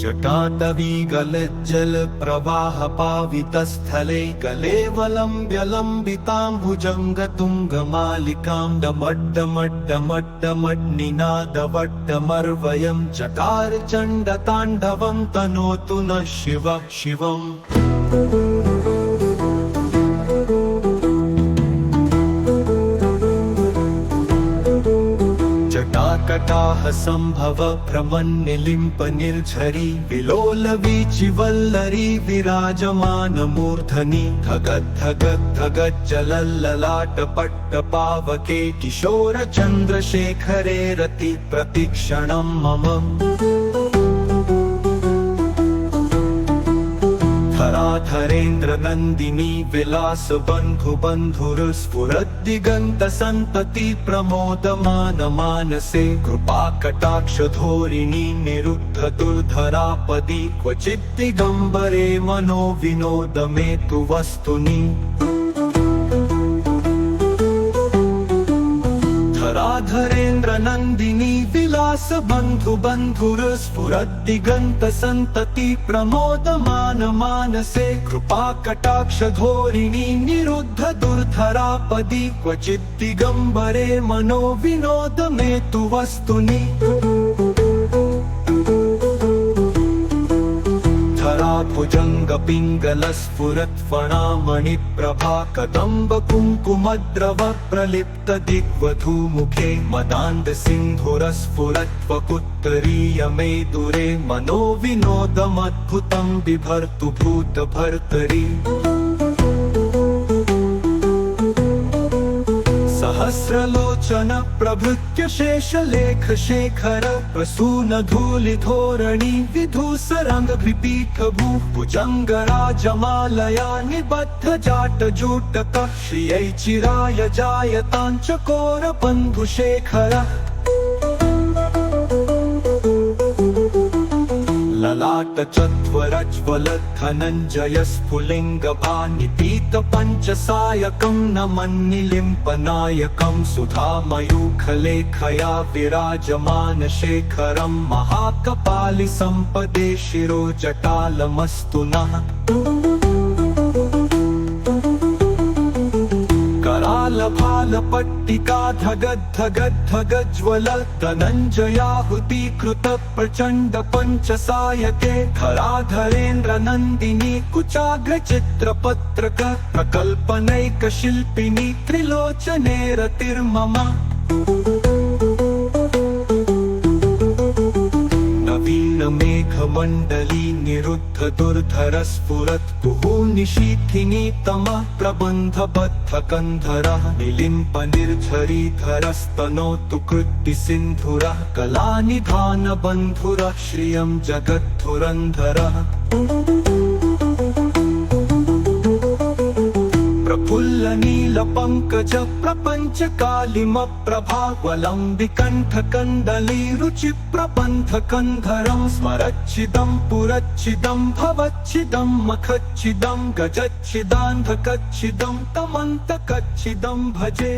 जटाटवी गलज्जल प्रवाह पावितस्थले कलेवलम्ब्य लम्बिताम्बुजङ्गतुङ्गमालिकां डमड्डमड्डमड्डमड्निनादवड्डमर्वयं चकार चण्डताण्डवं तनोतु नः शिवः शिवम्। जटाकटाह सम्भव भ्रमन्निलिम्प निर्झरी विलोलवीचिवल्लरी विराजमान मूर्धनि धगद्धगद्धगज्जलल्ललाटपट्टपावके किशोर चन्द्रशेखरे रति प्रतिक्षणं मम धराधरेन्द्र नन्दिनी विलास बन्धु बन्धुरस्फुरद्दिगन्त सन्तति प्रमोदमान मानसे कृपा कटाक्ष धोरिणी निरुद्ध दुर्धरापदी क्वचित् दिगम्बरे मनो विनोद मे तु वस्तुनि धराधरेन्द्र नन्दिनी विलास बन्धु बन्धुरस्फुरद्दिगन्त सन्तति प्रमोदमान मानसे कृपा कटाक्ष धोरिणी निरुद्ध दुर्धरापदी क्वचित् दिगम्बरे मनो विनोद मे तु वस्तुनि धराभुजङ्गपिङ्गलस्फुरत्फणामणिप्रभा कदम्ब कुङ्कुमद्रव प्रलिप्त दिग्वधूमुखे मदान्ध सिन्धुरस्फुरत्वकुत्तरीय मे दूरे मनो विनोदमद्भुतं बिभर्तु भूतभर्तरि सहस्रलोचन प्रभृत्य शेषलेख शेखर प्रसून धूलिधोरणी विधूसरंग विपीठ भुजंगराजमालया निबद्ध जाट जूट कक्ष्यै चिराय जायतांचकोर बन्धुशेखर ललाट चत्वरज्वल धनञ्जय स्फुलिङ्गभानिपीत पञ्चसायकं नमन्निलिम्पनायकं सुधामयूखलेखया विराजमान शेखरं महाकपालि सम्पदे शिरो जटालमस्तु नः करालभालपट्टिका धगद्धगद्धगज्वल धनञ्जयाहुतीकृत प्रचण्ड पञ्चसायके धराधरेन्द्र नन्दिनी कुचाग्रचित्रपत्रक प्रकल्पनैकशिल्पिनी त्रिलोचने रतिर्मम मेघमण्डली निरुद्ध दुर्धर स्फुरत् कुहूनिशीथिनी तमः प्रबन्धबद्ध कन्धरः निलिम्प निर्झरीधरस्तनोतु कृत्ति सिन्धुरः कलानिधान बन्धुरः श्रियं जगद्धुरन्धरः प्रफुल्ल नील पंकज प्रपंच कालिम प्रभावलम्बिकण्ठ कण्डली रुचि प्रबन्ध कन्धरं स्मरच्छिदं पुरच्छिदं भवच्छिदं मखच्छिदं गजच्छिदान्धकच्छिदं तमन्तकच्छिदं भजे।